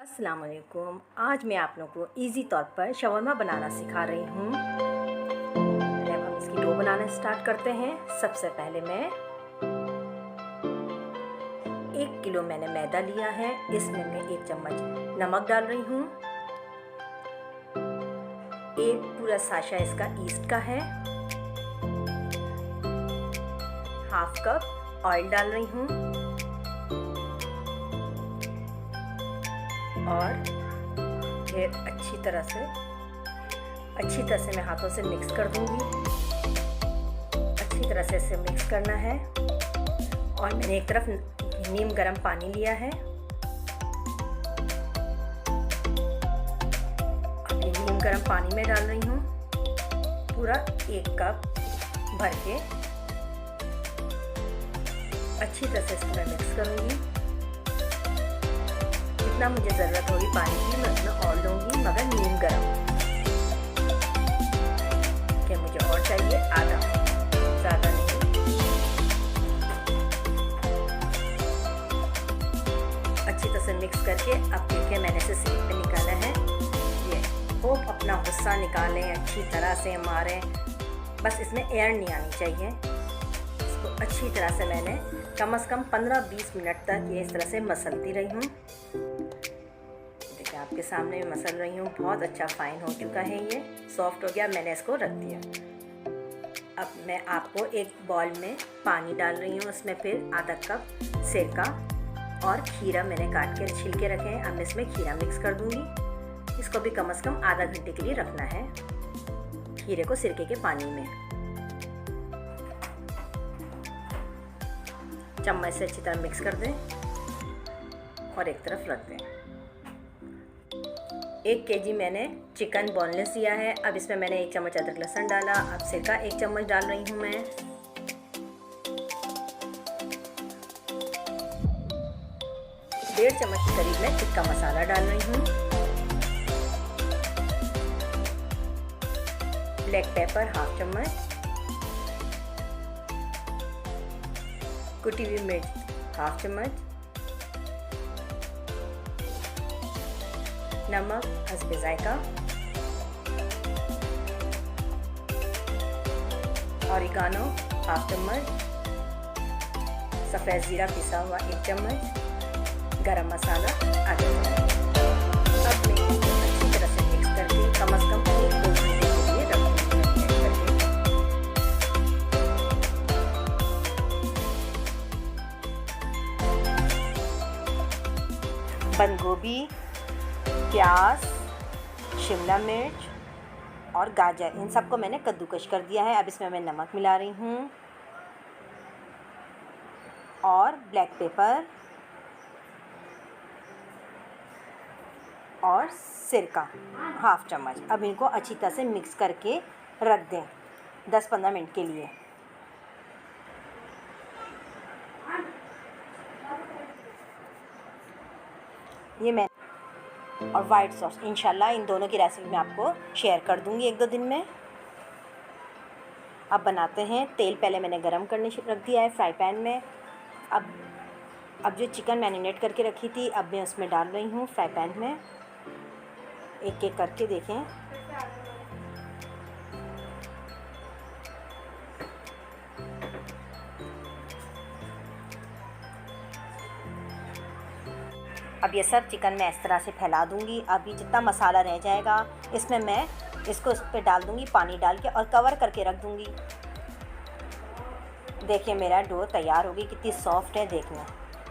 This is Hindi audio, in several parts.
अस्सलाम वालेकुम। आज मैं आप लोगों को इजी तौर पर शवरमा बनाना सिखा रही हूँ। अब हम इसकी डो बनाना स्टार्ट करते हैं। सबसे पहले मैं 1 किलो मैंने मैदा लिया है। इसमें मैं 1 चम्मच नमक डाल रही हूँ। एक पूरा साशा इसका ईस्ट का है। हाफ कप ऑयल डाल रही हूँ और फिर अच्छी तरह से मैं हाथों से मिक्स कर दूंगी। अच्छी तरह से इसे मिक्स करना है। और मैंने एक तरफ नीम गर्म पानी लिया है। अब ये नीम गर्म पानी में डाल रही हूँ पूरा 1 कप भर के। अच्छी तरह से इसको मैं मिक्स करूँगी। जितना मुझे ज़रूरत होगी पानी की मैं उतना और लूँगी, मगर नीम गर्म कि मुझे और चाहिए आधा, ज़्यादा नहीं। अच्छी तरह से मिक्स करके अब देखिए मैंने इसे स्लीव पे निकाला है। ये खूब अपना गुस्सा निकालें, अच्छी तरह से मारें, बस इसमें एयर नहीं आनी चाहिए। इसको अच्छी तरह से मैंने कम से कम 15-20 मिनट तक ये इस तरह से मसलती रही हूँ। देखिए आपके सामने मैं मसल रही हूँ। बहुत अच्छा फाइन हो चुका है, ये सॉफ्ट हो गया। मैंने इसको रख दिया। अब मैं आपको एक बाउल में पानी डाल रही हूँ। उसमें फिर आधा कप सिरका और खीरा मैंने काट के छिलके रखे हैं। अब मैं इसमें खीरा मिक्स कर दूँगी। इसको भी कम से कम आधा घंटे के लिए रखना है, खीरे को सिरके के पानी में। चम्मच से अच्छी तरह मिक्स कर दें और एक तरफ रख दें। 1 केजी मैंने चिकन बोनलेस लिया है। अब इसमें मैंने 1 चम्मच अदरक लहसुन डाला। अब सिरका 1 चम्मच डाल रही हूँ मैं। डेढ़ चम्मच के करीब मैं टिक्का मसाला डाल रही हूँ। ब्लैक पेपर हाफ चम्मच, कुटी हुई मिर्च हाफ चम्मच, नमक हस्बे जायका, ऑरिगानो हाफ चम्मच, सफ़ेद ज़ीरा पिसा हुआ 1 चम्मच, गरम मसाला आधा चम्मच। अब मैं अच्छी तरह से मिक्स करके कम से कम 1-2 घंटे के लिए रखूँगी। बंद गोभी, प्याज, शिमला मिर्च और गाजर, इन सबको मैंने कद्दूकश कर दिया है। अब इसमें मैं नमक मिला रही हूँ और ब्लैक पेपर और सिरका हाफ चम्मच। अब इनको अच्छी तरह से मिक्स करके रख दें 10-15 मिनट के लिए। ये मैं और वाइट सॉस इंशाल्लाह इन दोनों की रेसिपी मैं आपको शेयर कर दूंगी 1-2 दिन में। अब बनाते हैं। तेल पहले मैंने गरम करने रख दिया है फ्राई पैन में। अब जो चिकन मैरिनेट करके रखी थी अब मैं उसमें डाल रही हूँ फ्राई पैन में। एक एक करके देखें। अब ये सब चिकन मैं इस तरह से फैला दूंगी। अभी जितना मसाला रह जाएगा इसमें मैं इसको इस पर डाल दूंगी, पानी डाल के, और कवर करके रख दूंगी। देखिए मेरा डो तैयार हो गई, कितनी सॉफ्ट है देखना।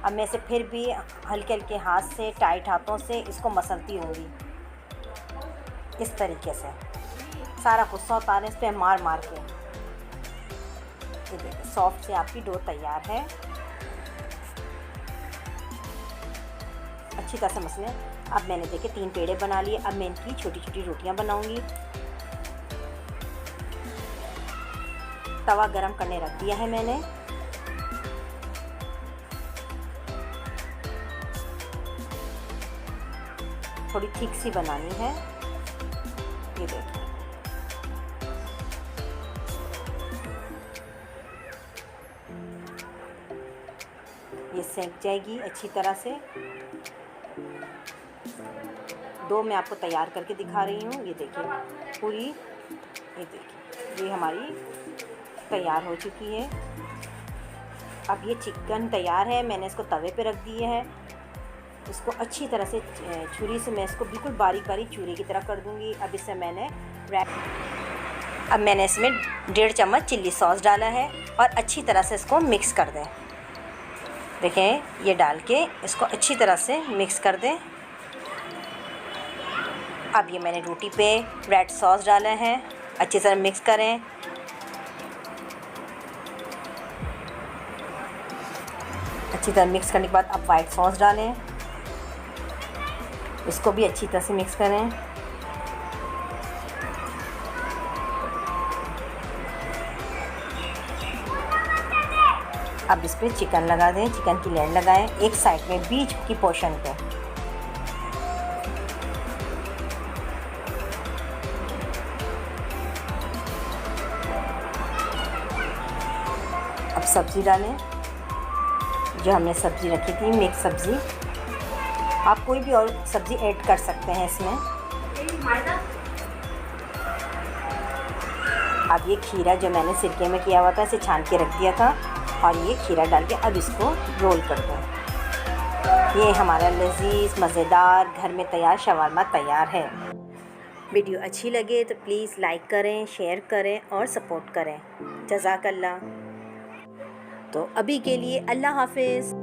अब मैं इसे फिर भी हल्के हल्के हाथ से, टाइट हाथों से इसको मसलती रहूँगी इस तरीके से। सारा गुस्सा उतारें इस पर मार मार के। ये देखिए सॉफ्ट से आपकी डो तैयार है। अच्छी तरह से मसलें। अब मैंने देखे 3 पेड़े बना लिए। अब मैं इनकी छोटी छोटी रोटियां बनाऊंगी। तवा गरम करने रख दिया है मैंने। थोड़ी थिक सी बनानी है। ये देखिए ये सेक जाएगी अच्छी तरह से। दो मैं आपको तैयार करके दिखा रही हूँ। ये देखिए पूरी, ये देखिए ये हमारी तैयार हो चुकी है। अब ये चिकन तैयार है, मैंने इसको तवे पे रख दिए है। इसको अच्छी तरह से छुरी से मैं इसको बिल्कुल बारीक बारीक चूरे की तरह कर दूँगी। अब इससे मैंने इसमें 1.5 चम्मच चिल्ली सॉस डाला है और अच्छी तरह से इसको मिक्स कर दें। देखें ये डाल के इसको अच्छी तरह से मिक्स कर दें। अब ये मैंने रोटी पे रेड सॉस डाला है, अच्छी तरह मिक्स करें। अच्छी तरह मिक्स करने के बाद अब वाइट सॉस डालें, इसको भी अच्छी तरह से मिक्स करें। अब इस पर चिकन लगा दें, चिकन की लेयर लगाएं एक साइड में बीच की पोर्शन पे। अब सब्ज़ी डालें, जो हमने सब्ज़ी रखी थी मिक्स सब्ज़ी, आप कोई भी और सब्ज़ी ऐड कर सकते हैं इसमें। अब ये खीरा जो मैंने सिरके में किया हुआ था इसे छान के रख दिया था और ये खीरा डाल के अब इसको रोल कर दो। ये हमारा लजीज मज़ेदार घर में तैयार शवारमा तैयार है। वीडियो अच्छी लगे तो प्लीज़ लाइक करें, शेयर करें और सपोर्ट करें। जज़ाकल्लाह। तो अभी के लिए अल्लाह हाफ़िज़।